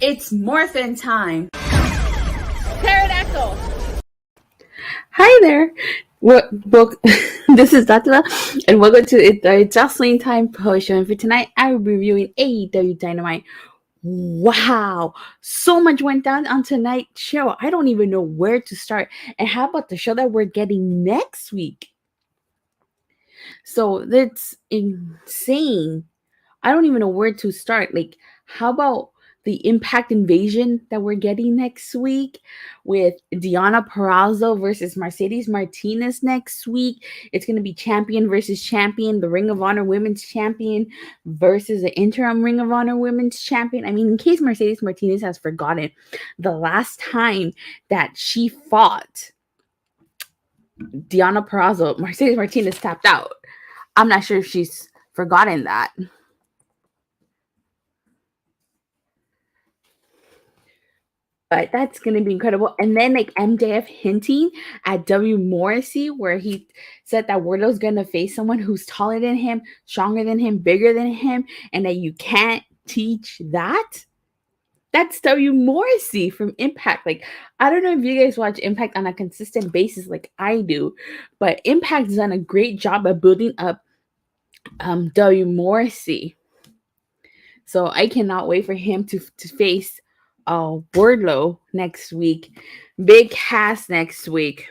It's morphin' time. Pterodactyl. Hi there. This is Datila, and welcome to the Jocelyn Time Post Show. And for tonight, I will be reviewing AEW Dynamite. Wow, so much went down on tonight's show. I don't even know where to start. And how about the show that we're getting next week? So that's insane. I don't even know where to start. Like, how about the Impact Invasion that we're getting next week with Dionna Peralta versus Mercedes Martinez next week? It's going to be champion versus champion, the Ring of Honor Women's Champion versus the interim Ring of Honor Women's Champion. I mean, in case Mercedes Martinez has forgotten, the last time that she fought Dionna Peralta, Mercedes Martinez tapped out. I'm not sure if she's forgotten that. But that's going to be incredible. And then like MJF hinting at W. Morrissey, where he said that Wardlow's going to face someone who's taller than him, stronger than him, bigger than him, and that you can't teach that. That's W. Morrissey from Impact. Like, I don't know if you guys watch Impact on a consistent basis like I do, but Impact has done a great job of building up W. Morrissey. So I cannot wait for him to face Wardlow next week. Big Cass next week.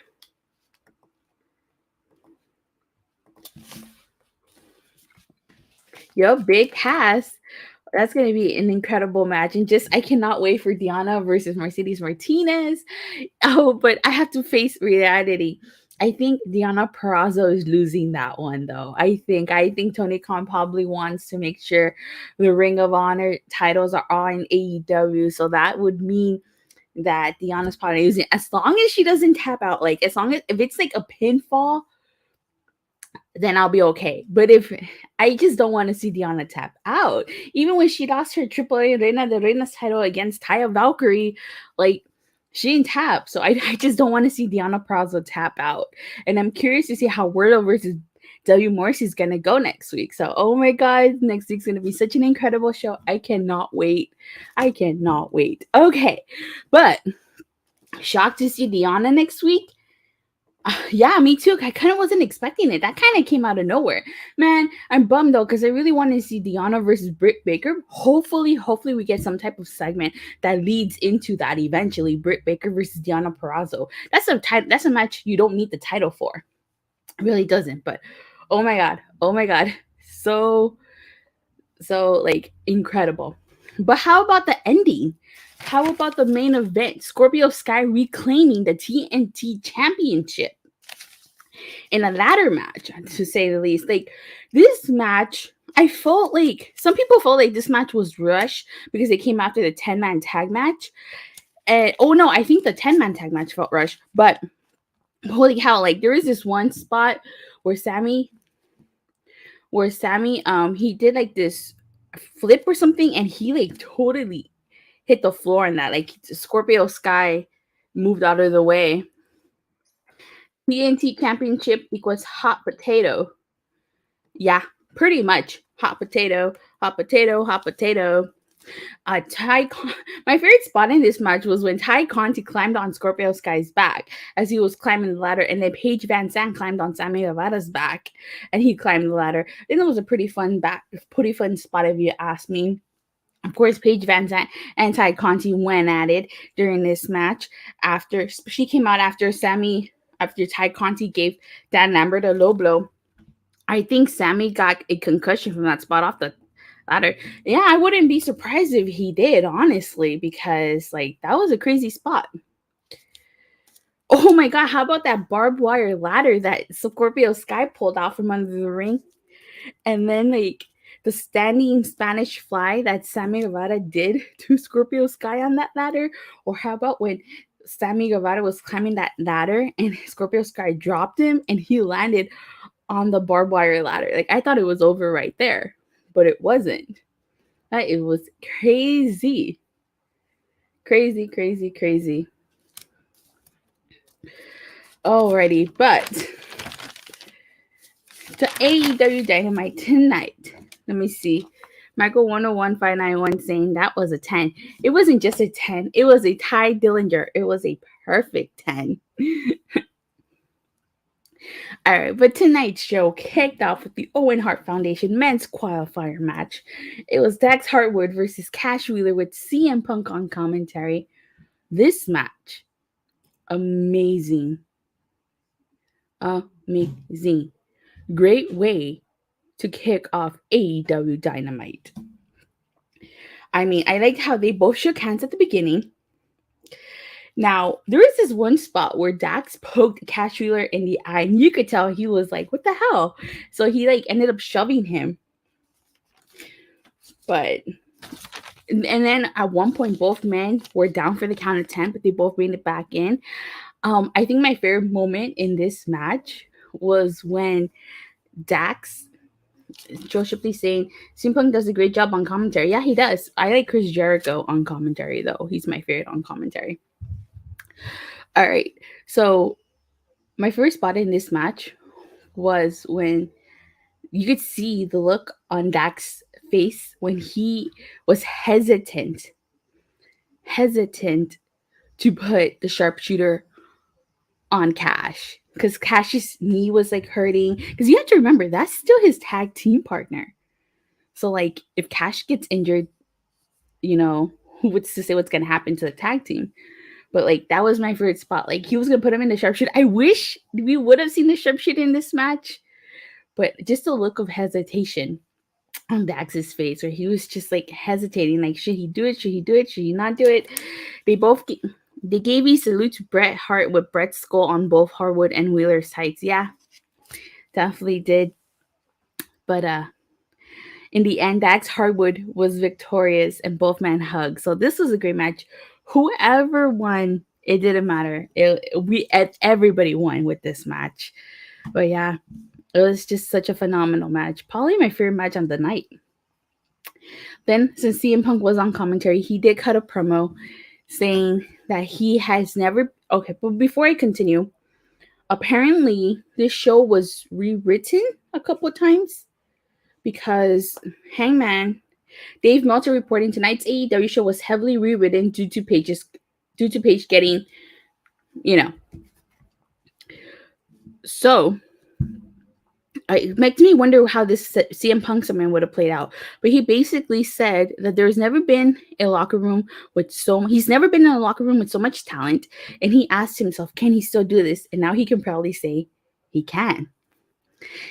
Big Cass. That's going to be an incredible match. And I cannot wait for Dionna versus Mercedes Martinez. Oh, but I have to face reality. I think Dionna Peralta is losing that one, though. I think Tony Khan probably wants to make sure the Ring of Honor titles are all in AEW. So that would mean that Deonna's probably losing. As long as she doesn't tap out, like if it's like a pinfall, then I'll be okay. But if I just don't want to see Dionna tap out, even when she lost her AAA Reina de Reinas title against Taya Valkyrie, like she didn't tap. So I just don't want to see Dionna Peralta tap out. And I'm curious to see how Weirdo versus W. Morrissey is going to go next week. So, oh my God, next week's going to be such an incredible show. I cannot wait. Okay, but shocked to see Dionna next week. Yeah, me too. I kind of wasn't expecting it. That kind of came out of nowhere. Man, I'm bummed though because I really wanted to see Dionna versus Britt Baker. Hopefully we get some type of segment that leads into that eventually. Britt Baker versus Dionna Peralta. That's a match you don't need the title for. It really doesn't. But oh my God. So like incredible. But how about the ending? How about the main event? Scorpio Sky reclaiming the TNT championship in a ladder match, to say the least. Like, this match, I felt like some people felt like this match was rushed because it came after the 10-man tag match. And I think the 10-man tag match felt rushed. But holy cow, like there is this one spot where Sammy he did like this flip or something, and he like totally hit the floor in that. Like Scorpio Sky moved out of the way. TNT championship equals hot potato. Yeah, pretty much hot potato. My favorite spot in this match was when Ty Conti climbed on Scorpio Sky's back as he was climbing the ladder, and then Paige Van Zandt climbed on Sammy Guevara's back, and he climbed the ladder. I think it was a pretty fun spot if you ask me. Of course, Paige Van Zandt and Ty Conti went at it during this match. After she came out after Ty Conti gave Dan Lambert a low blow. I think Sammy got a concussion from that spot off the ladder. Yeah, I wouldn't be surprised if he did, honestly, because like that was a crazy spot. Oh my God, how about that barbed wire ladder that Scorpio Sky pulled out from under the ring? And then like the standing Spanish fly that Sammy Guevara did to Scorpio Sky on that ladder? Or how about when Sammy Guevara was climbing that ladder and Scorpio Sky dropped him and he landed on the barbed wire ladder? Like, I thought it was over right there, but it wasn't. It was crazy. Crazy. Alrighty, but to AEW Dynamite tonight. Let me see. Michael 101591 saying that was a 10. It wasn't just a 10. It was a Ty Dillinger. It was a perfect 10. All right, but tonight's show kicked off with the Owen Hart Foundation men's qualifier match. It was Dax Harwood versus Cash Wheeler with CM Punk on commentary. This match, amazing. Amazing. Great way to kick off AEW Dynamite. I mean, I liked how they both shook hands at the beginning. Now, there was this one spot where Dax poked Cash Wheeler in the eye, and you could tell he was like, what the hell? So he ended up shoving him. But, and then at one point, both men were down for the count of 10, but they both bring it back in. I think my favorite moment in this match was when Dax, Joe Shipley saying, CM Punk does a great job on commentary. Yeah, he does. I like Chris Jericho on commentary, though. He's my favorite on commentary. All right, so my first spot in this match was when you could see the look on Dax's face when he was hesitant to put the sharpshooter on Cash, because Cash's knee was hurting, because you have to remember that's still his tag team partner. So if Cash gets injured, who would to say what's gonna happen to the tag team? But that was my favorite spot. He was gonna put him in the sharpshooter. I wish we would have seen the sharpshooter in this match, but just a look of hesitation on Dax's face, where he was just hesitating, should he do it? Should he do it? Should he not do it? They gave a salute to Bret Hart with Bret's skull on both Harwood and Wheeler's tights. Yeah, definitely did. But in the end, Dax Harwood was victorious and both men hugged. So this was a great match. Whoever won, it didn't matter. Everybody won with this match. But yeah, it was just such a phenomenal match. Probably my favorite match on the night. Then, since CM Punk was on commentary, he did cut a promo saying that he has never... Okay, but before I continue, apparently this show was rewritten a couple of times because Hangman Dave Meltzer reporting tonight's AEW show was heavily rewritten due to Paige getting, So it makes me wonder how this CM Punk segment would have played out. But he basically said that there's never been a locker room with he's never been in a locker room with so much talent. And he asked himself, can he still do this? And now he can proudly say he can.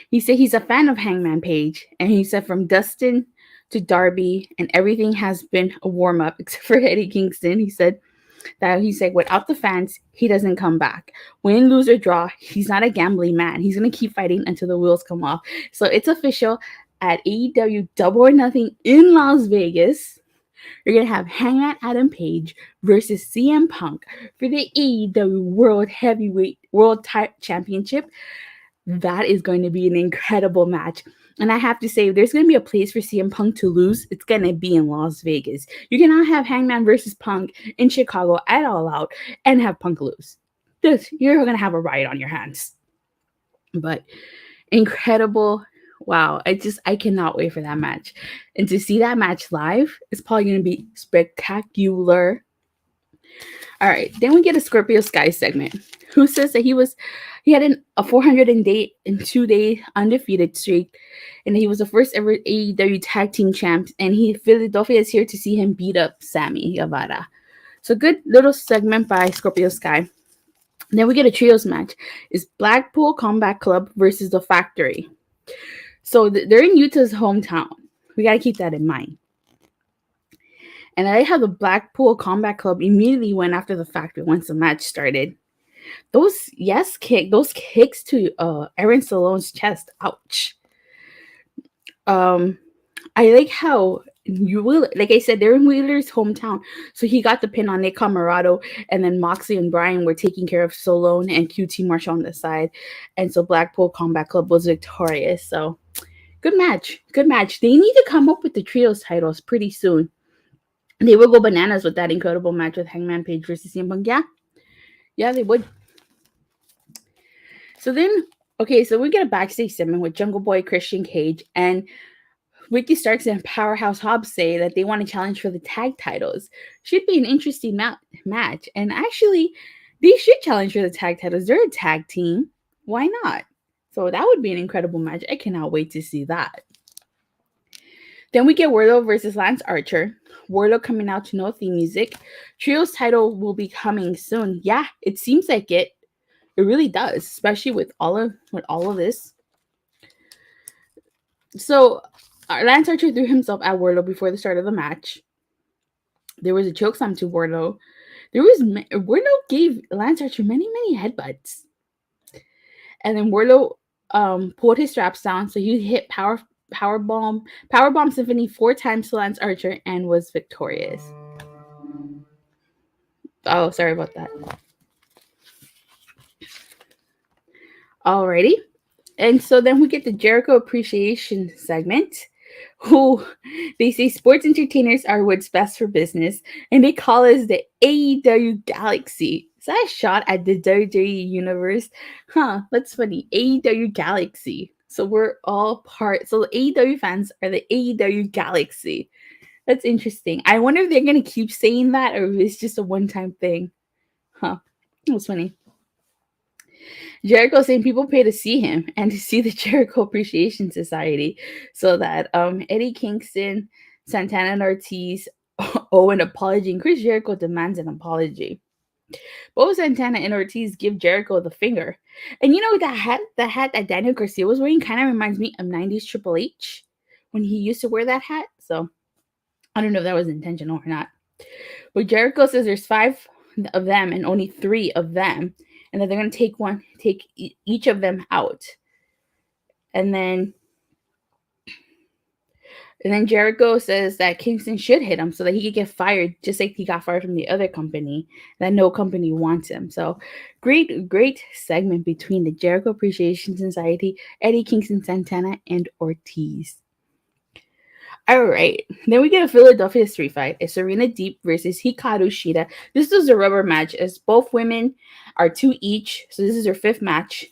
He said he's a fan of Hangman Page. And he said from Dustin to Darby and everything has been a warm-up except for Eddie Kingston. He said without the fans, he doesn't come back. Win, lose, or draw, he's not a gambling man. He's going to keep fighting until the wheels come off. So it's official at AEW Double or Nothing in Las Vegas. You're going to have Hangman Adam Page versus CM Punk for the AEW World Championship. That is going to be an incredible match. And I have to say, if there's going to be a place for CM Punk to lose, it's going to be in Las Vegas. You cannot have Hangman versus Punk in Chicago at All Out and have Punk lose. You're going to have a riot on your hands. But incredible. Wow. I cannot wait for that match. And to see that match live is probably going to be spectacular. All right. Then we get a Scorpio Sky segment. Who says that he had a 402-day undefeated streak, and he was the first ever AEW tag team champ, and Philadelphia is here to see him beat up Sammy Guevara. So good little segment by Scorpio Sky. Then we get a trios match. It's Blackpool Combat Club versus the Factory. So they're in Utah's hometown. We got to keep that in mind. And I have the Blackpool Combat Club immediately went after the Factory once the match started. Those kicks to Aaron Solown's chest. Ouch. I like how like I said, they're in Wheeler's hometown. So he got the pin on Nick Comoroto, and then Moxley and Bryan were taking care of Solow and QT Marshall on the side. And so Blackpool Combat Club was victorious. So good match. Good match. They need to come up with the trios titles pretty soon. They will go bananas with that incredible match with Hangman Page versus CM Punk. Yeah, they would. So then, okay, so we get a backstage segment with Jungle Boy, Christian Cage, and Ricky Starks and Powerhouse Hobbs say that they want to challenge for the tag titles. Should be an interesting match. And actually, they should challenge for the tag titles. They're a tag team. Why not? So that would be an incredible match. I cannot wait to see that. Then we get Wardlow versus Lance Archer. Wardlow coming out to no theme music. Trios title will be coming soon. Yeah, it seems like it. It really does, especially with all of this. So Lance Archer threw himself at Wardlow before the start of the match. There was a chokeslam to Wardlow. Wardlow gave Lance Archer many headbutts, and then Wardlow pulled his straps down, so he hit powerbomb Symphony 4 times to Lance Archer and was victorious. Oh, sorry about that. Alrighty. And so then we get the Jericho appreciation segment, who they say sports entertainers are what's best for business, and they call us the AEW Galaxy. Is that a shot at the WWE universe? Huh, that's funny. AEW Galaxy. So we're all part. So the AEW fans are the AEW Galaxy. That's interesting. I wonder if they're going to keep saying that or if it's just a one-time thing. Huh, that was funny. Jericho saying people pay to see him and to see the Jericho Appreciation Society, so that Eddie Kingston, Santana and Ortiz owe an apology, and Chris Jericho demands an apology. Both Santana and Ortiz give Jericho the finger. And you know, the hat that Daniel Garcia was wearing kind of reminds me of 90s Triple H when he used to wear that hat. So I don't know if that was intentional or not. But Jericho says there's 5 of them and only 3 of them, and that they're going to take each of them out. And then Jericho says that Kingston should hit him so that he could get fired, just like he got fired from the other company, that no company wants him. So great segment between the Jericho Appreciation Society, Eddie Kingston, Santana, and Ortiz. All right, then we get a Philadelphia street fight. It's Serena Deeb versus Hikaru Shida. This is a rubber match, as both women are 2 each. So this is their 5th match.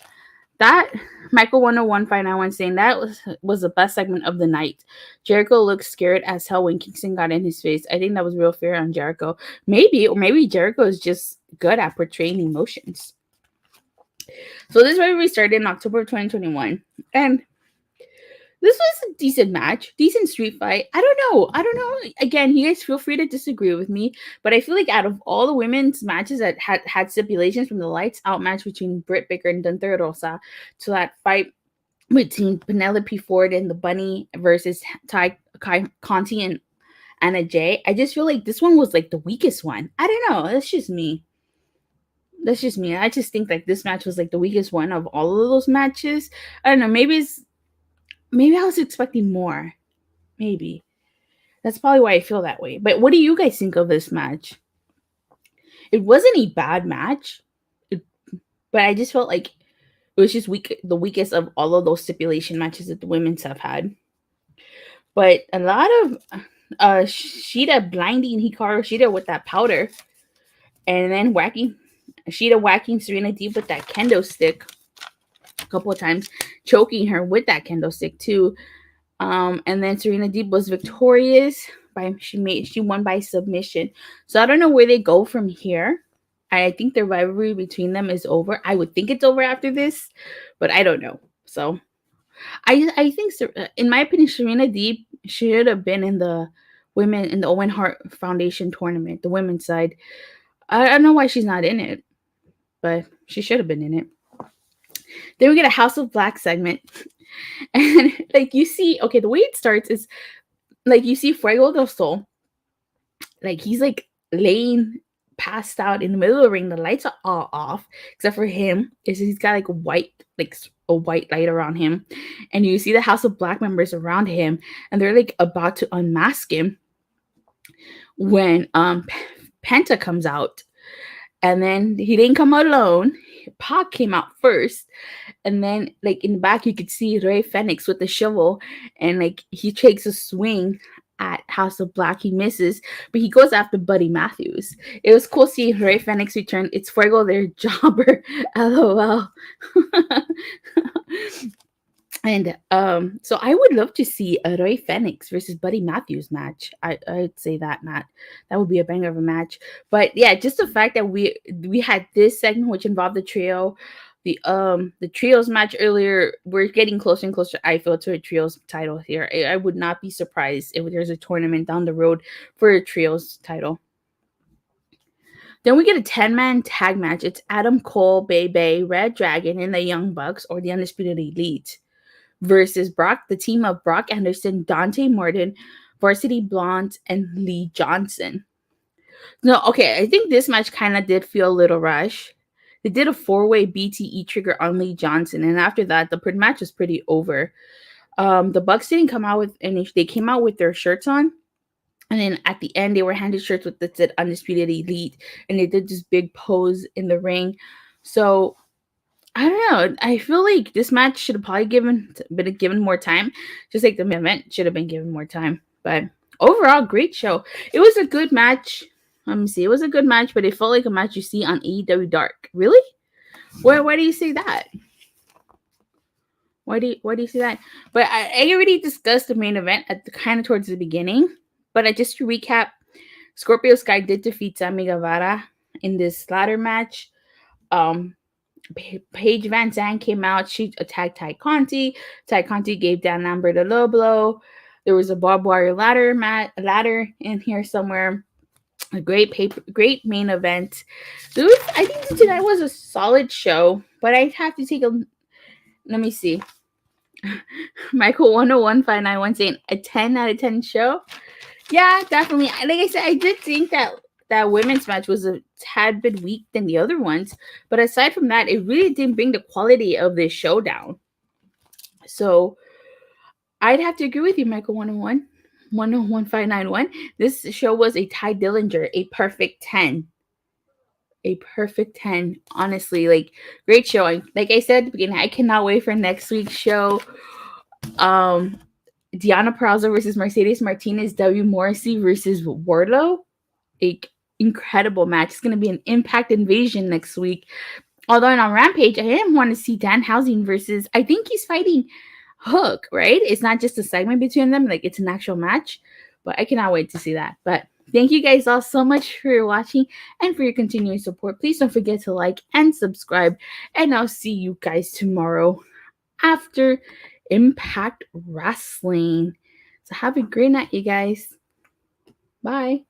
That Michael 101.591 saying that was the best segment of the night. Jericho looked scared as hell when Kingston got in his face. I think that was real fair on Jericho. Maybe Jericho is just good at portraying emotions. So this rivalry started in October of 2021, and this was a decent match, decent street fight. I don't know. Again, you guys feel free to disagree with me, but I feel like out of all the women's matches that had stipulations, from the lights out match between Britt Baker and Dante Rosa to that fight between Penelope Ford and the Bunny versus Conti and Anna Jay, I just feel like this one was like the weakest one. I don't know. That's just me. I just think like this match was like the weakest one of all of those matches. I don't know. Maybe I was expecting more. Maybe. That's probably why I feel that way. But what do you guys think of this match? It wasn't a bad match, but I just felt like it was just the weakest of all of those stipulation matches that the women's have had. But a lot of Shida blinding Hikaru with that powder, and then Shida whacking Serena Deeb with that kendo stick a couple of times, choking her with that kendo stick too. And then Serena Deeb was victorious. She won by submission. So I don't know where they go from here. I think the rivalry between them is over. I would think it's over after this, but I don't know. So I think, in my opinion, Serena Deeb should have been in the Owen Hart Foundation tournament, the women's side. I don't know why she's not in it, but she should have been in it. Then we get a House of Black segment. And like you see, okay, the way it starts is like you see Fuego del Sol. Like he's like laying passed out in the middle of the ring. The lights are all off, except for him. He's got like a white light around him. And you see the House of Black members around him, and they're like about to unmask him when Penta comes out. And then he didn't come alone. Pac came out first. And then, like, in the back, you could see Rey Fenix with the shovel. And, like, he takes a swing at House of Black. He misses. But he goes after Buddy Matthews. It was cool seeing Rey Fenix return. It's Fuego, their jobber. LOL. And so I would love to see a Rey Fenix versus Buddy Matthews match. I'd say that would be a banger of a match. But yeah, just the fact that we had this segment which involved the trio, the trios match earlier. We're getting closer and closer, I feel, to a trios title here. I would not be surprised if there's a tournament down the road for a trios title. Then we get a 10-man tag match. It's Adam Cole, Bay, Red Dragon, and the Young Bucks, or the Undisputed Elite, versus the team of Brock Anderson, Dante Martin, Varsity Blonde, and Lee Johnson. No, okay, I think this match kind of did feel a little rush. They did a 4-way BTE trigger on Lee Johnson, and after that, the match was pretty over. The Bucks didn't come out with any. They came out with their shirts on, and then at the end, they were handed shirts with that said Undisputed Elite, and they did this big pose in the ring. So I don't know. I feel like this match should have probably been given more time. Just like the main event should have been given more time. But overall, great show. It was a good match. Let me see. It was a good match, but it felt like a match you see on AEW Dark. Really? Why do you say that? Why do you say that? But I already discussed the main event at kind of towards the beginning. But just to recap, Scorpio Sky did defeat Sammy Guevara in this ladder match. Paige Van Zandt came out. She attacked Ty Conti. Ty Conti gave Dan Lambert a low blow. There was a barbed wire ladder in here somewhere. A great main event. I think tonight was a solid show, but I have to take a. Let me see. Michael 10159 saying a 10 out of 10 show. Yeah, definitely. Like I said, I did think that women's match was a tad bit weak than the other ones. But aside from that, it really didn't bring the quality of this show down. So I'd have to agree with you, Michael 1011591. This show was a Ty Dillinger, a perfect 10. A perfect 10. Honestly, like, great showing. Like I said at the beginning, I cannot wait for next week's show. Deonna Peralta versus Mercedes Martinez, W. Morrissey versus Wardlow. Incredible match. It's going to be an Impact Invasion next week. Although on Rampage, I want to see Danhausen versus, I think he's fighting Hook, right? It's not just a segment between them, like it's an actual match. But I cannot wait to see that. But thank you guys all so much for watching and for your continuing support. Please don't forget to like and subscribe. And I'll see you guys tomorrow after Impact Wrestling. So have a great night, you guys. Bye.